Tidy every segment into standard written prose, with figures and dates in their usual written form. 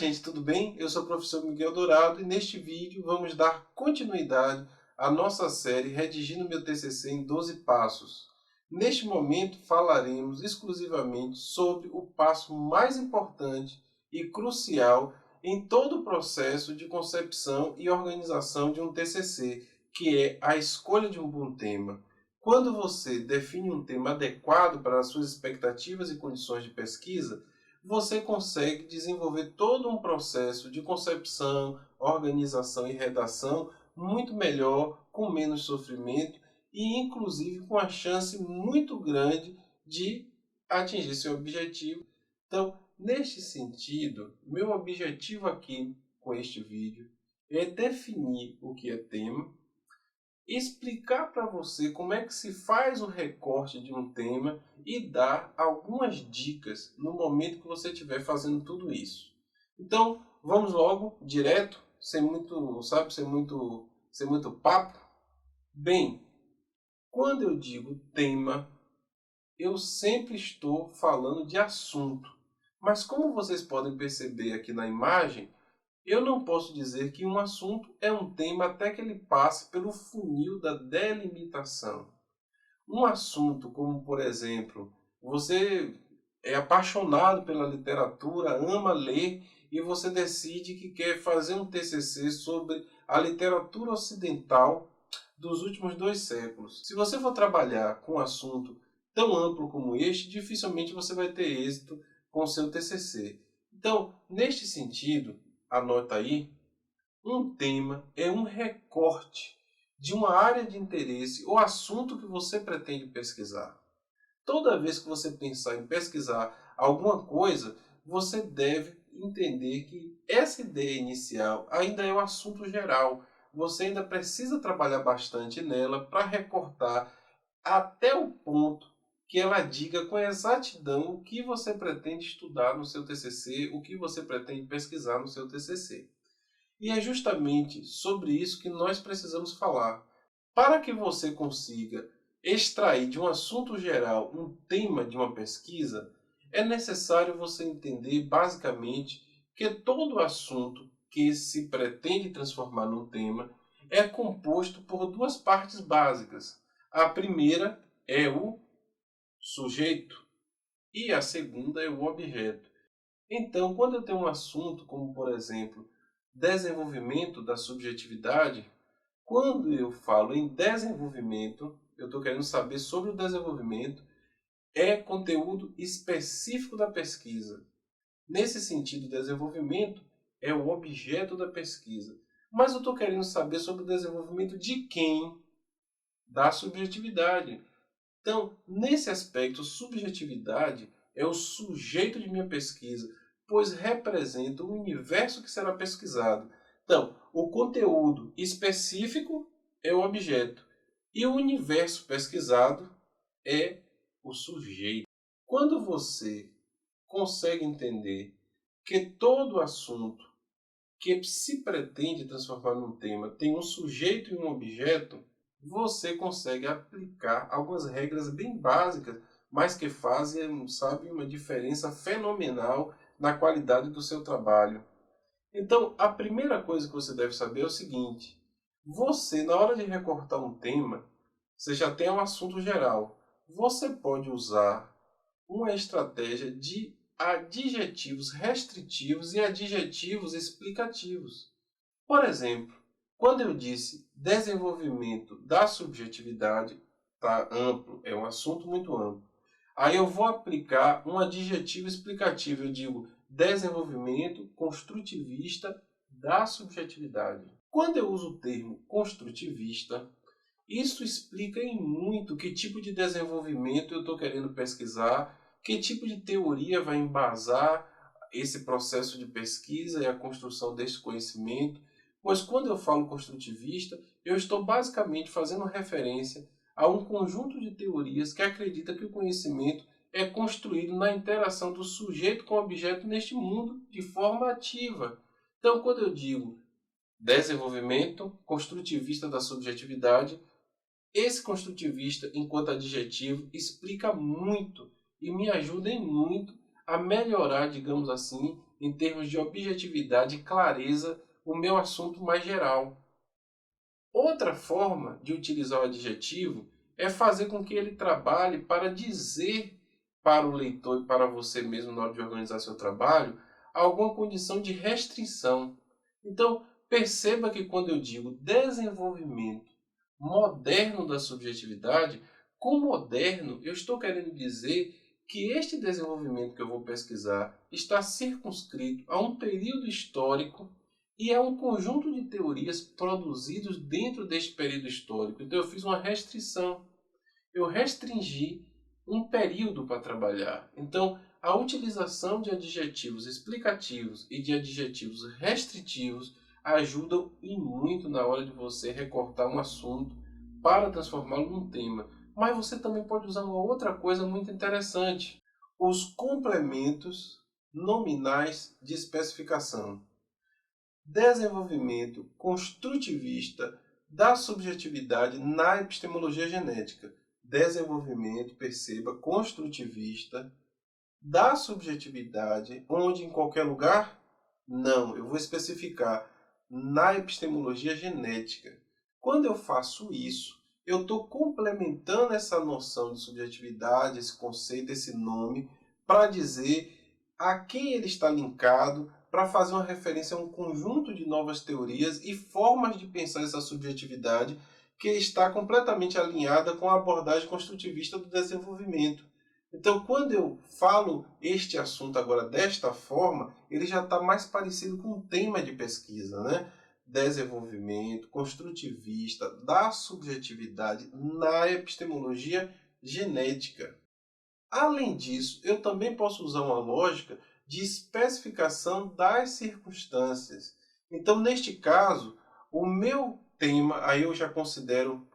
gente, tudo bem? Eu sou o professor Miguel Dourado e neste vídeo vamos dar continuidade à nossa série Redigindo meu TCC em 12 passos. Neste momento falaremos exclusivamente sobre o passo mais importante e crucial em todo o processo de concepção e organização de um TCC, que é a escolha de um bom tema. Quando você define um tema adequado para as suas expectativas e condições de pesquisa, você consegue desenvolver todo um processo de concepção, organização e redação muito melhor, com menos sofrimento e inclusive com a chance muito grande de atingir seu objetivo. Então, neste sentido, meu objetivo aqui com este vídeo é definir o que é tema, explicar para você como é que se faz o recorte de um tema e dar algumas dicas no momento que você estiver fazendo tudo isso. Então, vamos logo, direto, sem muito papo. Bem, quando eu digo tema, eu sempre estou falando de assunto. Mas como vocês podem perceber aqui na imagem, eu não posso dizer que um assunto é um tema até que ele passe pelo funil da delimitação. Um assunto como, por exemplo, você é apaixonado pela literatura, ama ler e você decide que quer fazer um TCC sobre a literatura ocidental dos últimos 2 séculos. Se você for trabalhar com um assunto tão amplo como este, dificilmente você vai ter êxito com o seu TCC. Então, neste sentido, anota aí, um tema é um recorte de uma área de interesse ou assunto que você pretende pesquisar. Toda vez que você pensar em pesquisar alguma coisa, você deve entender que essa ideia inicial ainda é o assunto geral. Você ainda precisa trabalhar bastante nela para recortar até o ponto que ela diga com exatidão o que você pretende estudar no seu TCC, o que você pretende pesquisar no seu TCC. E é justamente sobre isso que nós precisamos falar. Para que você consiga extrair de um assunto geral um tema de uma pesquisa, é necessário você entender basicamente que todo assunto que se pretende transformar num tema é composto por 2 partes básicas. A primeira é o sujeito e a segunda é o objeto. Então, quando eu tenho um assunto como, por exemplo, desenvolvimento da subjetividade, quando eu falo em desenvolvimento, eu estou querendo saber sobre o desenvolvimento, é conteúdo específico da pesquisa. Nesse sentido, desenvolvimento é o objeto da pesquisa. Mas eu estou querendo saber sobre o desenvolvimento de quem? Da subjetividade. Então, nesse aspecto, subjetividade é o sujeito de minha pesquisa, pois representa o universo que será pesquisado. Então, o conteúdo específico é o objeto e o universo pesquisado é o sujeito. Quando você consegue entender que todo assunto que se pretende transformar num tema tem um sujeito e um objeto, você consegue aplicar algumas regras bem básicas, mas que fazem, sabe, uma diferença fenomenal na qualidade do seu trabalho. Então, a primeira coisa que você deve saber é o seguinte: você, na hora de recortar um tema, você já tem um assunto geral. Você pode usar uma estratégia de adjetivos restritivos e adjetivos explicativos. Por exemplo, quando eu disse desenvolvimento da subjetividade, tá amplo, é um assunto muito amplo. Aí eu vou aplicar um adjetivo explicativo, eu digo desenvolvimento construtivista da subjetividade. Quando eu uso o termo construtivista, isso explica em muito que tipo de desenvolvimento eu estou querendo pesquisar, que tipo de teoria vai embasar esse processo de pesquisa e a construção desse conhecimento. Pois quando eu falo construtivista, eu estou basicamente fazendo referência a um conjunto de teorias que acredita que o conhecimento é construído na interação do sujeito com o objeto neste mundo de forma ativa. Então, quando eu digo desenvolvimento construtivista da subjetividade, esse construtivista, enquanto adjetivo, explica muito e me ajuda em muito a melhorar, digamos assim, em termos de objetividade e clareza, o meu assunto mais geral. Outra forma de utilizar o adjetivo é fazer com que ele trabalhe para dizer para o leitor e para você mesmo na hora de organizar seu trabalho alguma condição de restrição. Então, perceba que quando eu digo desenvolvimento moderno da subjetividade, com moderno eu estou querendo dizer que este desenvolvimento que eu vou pesquisar está circunscrito a um período histórico e é um conjunto de teorias produzidos dentro deste período histórico. Então eu fiz uma restrição. Eu restringi um período para trabalhar. Então, a utilização de adjetivos explicativos e de adjetivos restritivos ajudam e muito na hora de você recortar um assunto para transformá-lo num tema. Mas você também pode usar uma outra coisa muito interessante: os complementos nominais de especificação. Desenvolvimento construtivista da subjetividade na epistemologia genética. Desenvolvimento, perceba, construtivista da subjetividade, onde em qualquer lugar? Não, eu vou especificar na epistemologia genética. Quando eu faço isso, eu estou complementando essa noção de subjetividade, esse conceito, esse nome, para dizer a quem ele está linkado, para fazer uma referência a um conjunto de novas teorias e formas de pensar essa subjetividade que está completamente alinhada com a abordagem construtivista do desenvolvimento. Então, quando eu falo este assunto agora desta forma, ele já está mais parecido com um tema de pesquisa, né? Desenvolvimento construtivista da subjetividade na epistemologia genética. Além disso, eu também posso usar uma lógica de especificação das circunstâncias. Então, neste caso, o meu tema, aí eu já considero,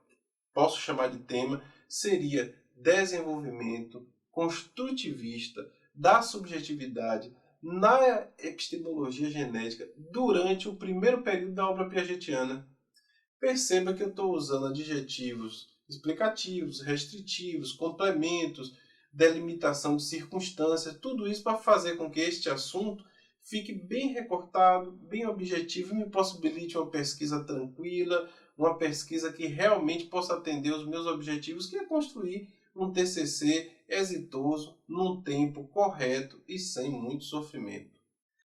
posso chamar de tema, seria desenvolvimento construtivista da subjetividade na epistemologia genética durante o primeiro período da obra piagetiana. Perceba que eu estou usando adjetivos explicativos, restritivos, complementos, delimitação de circunstâncias, tudo isso para fazer com que este assunto fique bem recortado, bem objetivo e me possibilite uma pesquisa tranquila, uma pesquisa que realmente possa atender os meus objetivos, que é construir um TCC exitoso, num tempo correto e sem muito sofrimento.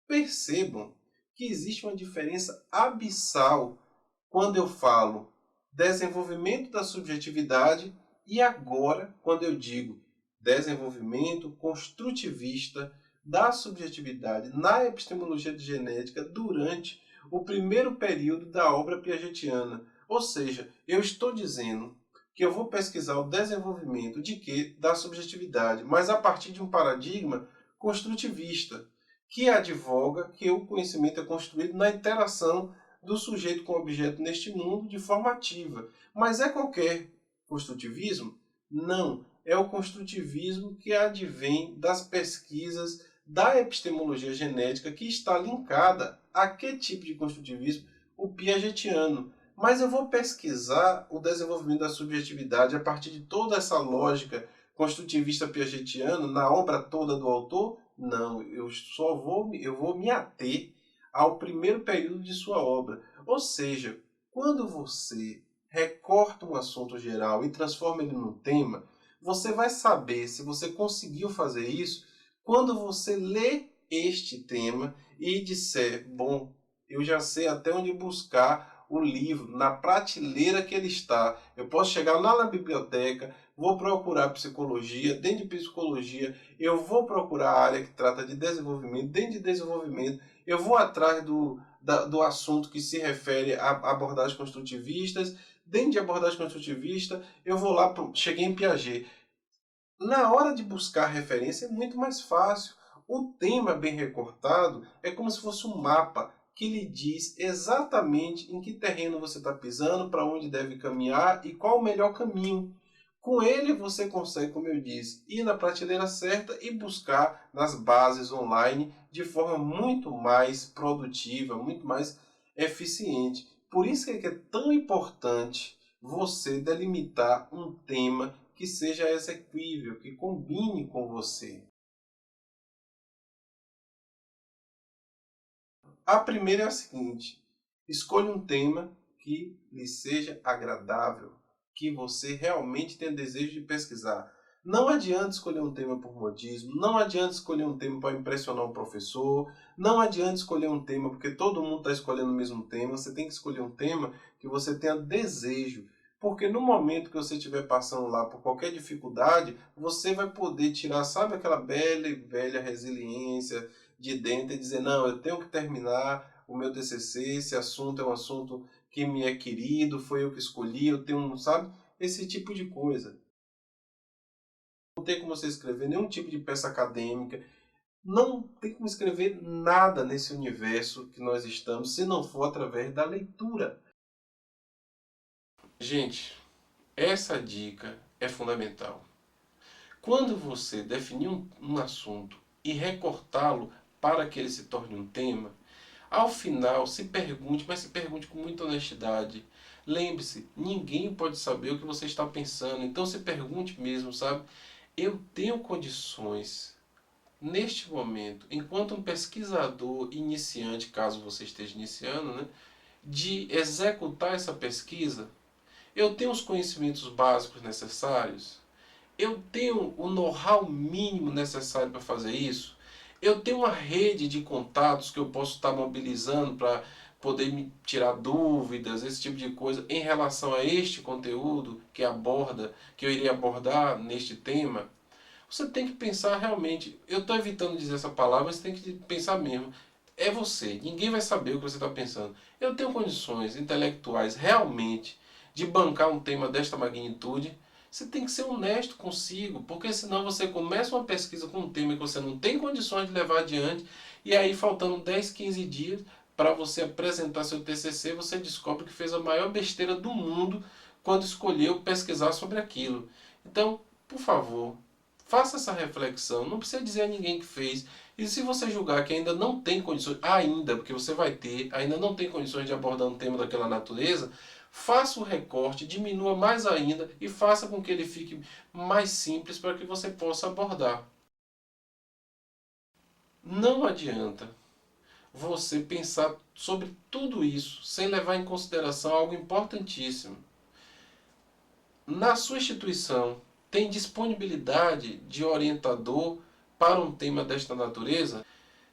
Percebam que existe uma diferença abissal quando eu falo desenvolvimento da subjetividade e agora quando eu digo desenvolvimento construtivista da subjetividade na epistemologia de genética durante o primeiro período da obra piagetiana. Ou seja, eu estou dizendo que eu vou pesquisar o desenvolvimento de quê? Da subjetividade, mas a partir de um paradigma construtivista, que advoga que o conhecimento é construído na interação do sujeito com o objeto neste mundo de forma ativa. Mas é qualquer construtivismo? Não. É o construtivismo que advém das pesquisas da epistemologia genética, que está linkada a que tipo de construtivismo? O piagetiano. Mas eu vou pesquisar o desenvolvimento da subjetividade a partir de toda essa lógica construtivista piagetiana na obra toda do autor? Não, eu vou me ater ao primeiro período de sua obra. Ou seja, quando você recorta um assunto geral e transforma ele num tema, você vai saber se você conseguiu fazer isso quando você lê este tema e disser, bom, eu já sei até onde buscar o livro, na prateleira que ele está. Eu posso chegar lá na biblioteca, vou procurar psicologia, dentro de psicologia, eu vou procurar a área que trata de desenvolvimento, dentro de desenvolvimento, eu vou atrás do assunto que se refere a abordagens construtivistas, dentro de abordagem construtivista, eu vou lá, cheguei em Piaget. Na hora de buscar referência é muito mais fácil. O tema bem recortado é como se fosse um mapa que lhe diz exatamente em que terreno você está pisando, para onde deve caminhar e qual o melhor caminho. Com ele você consegue, como eu disse, ir na prateleira certa e buscar nas bases online de forma muito mais produtiva, muito mais eficiente. Por isso que é tão importante você delimitar um tema que seja exequível, que combine com você. A primeira é a seguinte: escolha um tema que lhe seja agradável, que você realmente tenha desejo de pesquisar. Não adianta escolher um tema por modismo, não adianta escolher um tema para impressionar um professor, não adianta escolher um tema porque todo mundo está escolhendo o mesmo tema. Você tem que escolher um tema que você tenha desejo, porque no momento que você estiver passando lá por qualquer dificuldade, você vai poder tirar, sabe, aquela bela e velha resiliência de dentro e dizer: não, eu tenho que terminar o meu TCC, esse assunto é um assunto que me é querido, foi eu que escolhi, eu tenho, sabe, esse tipo de coisa. Não tem como você escrever nenhum tipo de peça acadêmica, não tem como escrever nada nesse universo que nós estamos, se não for através da leitura. Gente, essa dica é fundamental. Quando você definir um assunto e recortá-lo para que ele se torne um tema, ao final se pergunte, mas se pergunte com muita honestidade. Lembre-se, ninguém pode saber o que você está pensando, então se pergunte mesmo, sabe? Eu tenho condições, neste momento, enquanto um pesquisador iniciante, caso você esteja iniciando, né, de executar essa pesquisa? Eu tenho os conhecimentos básicos necessários? Eu tenho o know-how mínimo necessário para fazer isso? Eu tenho uma rede de contatos que eu posso estar mobilizando para poder me tirar dúvidas, esse tipo de coisa, em relação a este conteúdo que eu iria abordar neste tema? Você tem que pensar realmente. Eu estou evitando dizer essa palavra, mas você tem que pensar mesmo. É você. Ninguém vai saber o que você está pensando. Eu tenho condições intelectuais realmente de bancar um tema desta magnitude. Você tem que ser honesto consigo, porque senão você começa uma pesquisa com um tema que você não tem condições de levar adiante, e aí faltando 10, 15 dias para você apresentar seu TCC, você descobre que fez a maior besteira do mundo quando escolheu pesquisar sobre aquilo. Então, por favor, faça essa reflexão, não precisa dizer a ninguém que fez. E se você julgar que ainda não tem condições, ainda, porque você vai ter, ainda não tem condições de abordar um tema daquela natureza, faça o recorte, diminua mais ainda e faça com que ele fique mais simples para que você possa abordar. Não adianta você pensar sobre tudo isso sem levar em consideração algo importantíssimo. Na sua instituição, tem disponibilidade de orientador para um tema desta natureza?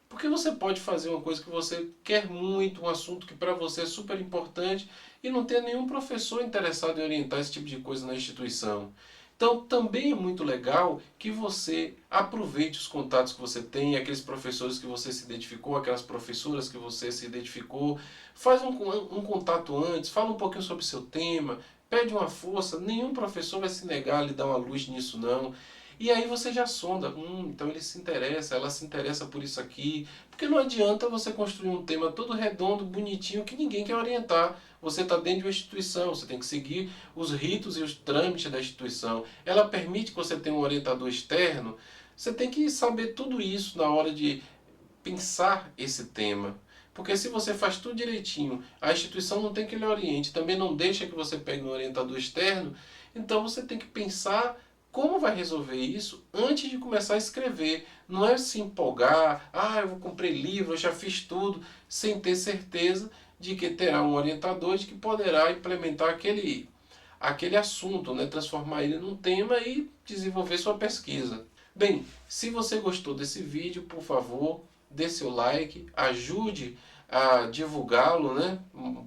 Porque você pode fazer uma coisa que você quer muito, um assunto que para você é super importante e não ter nenhum professor interessado em orientar esse tipo de coisa na instituição. Então também é muito legal que você aproveite os contatos que você tem, aqueles professores que você se identificou, aquelas professoras que você se identificou, faz um contato antes, fala um pouquinho sobre o seu tema, pede uma força, nenhum professor vai se negar a lhe dar uma luz nisso não. E aí você já sonda, então ele se interessa, ela se interessa por isso aqui. Porque não adianta você construir um tema todo redondo, bonitinho, que ninguém quer orientar. Você está dentro de uma instituição, você tem que seguir os ritos e os trâmites da instituição. Ela permite que você tenha um orientador externo. Você tem que saber tudo isso na hora de pensar esse tema. Porque se você faz tudo direitinho, a instituição não tem que lhe oriente, também não deixa que você pegue um orientador externo, então você tem que pensar como vai resolver isso antes de começar a escrever. Não é se empolgar, eu vou comprar livro, eu já fiz tudo, sem ter certeza de que terá um orientador de que poderá implementar aquele assunto, né? Transformar ele num tema e desenvolver sua pesquisa. Bem, se você gostou desse vídeo, por favor, dê seu like, ajude a divulgá-lo, né?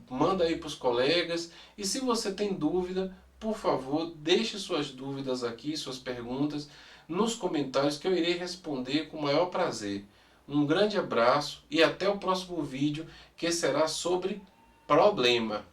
Manda aí para os colegas. E se você tem dúvida, por favor, deixe suas dúvidas aqui, suas perguntas, nos comentários que eu irei responder com o maior prazer. Um grande abraço e até o próximo vídeo, que será sobre problema.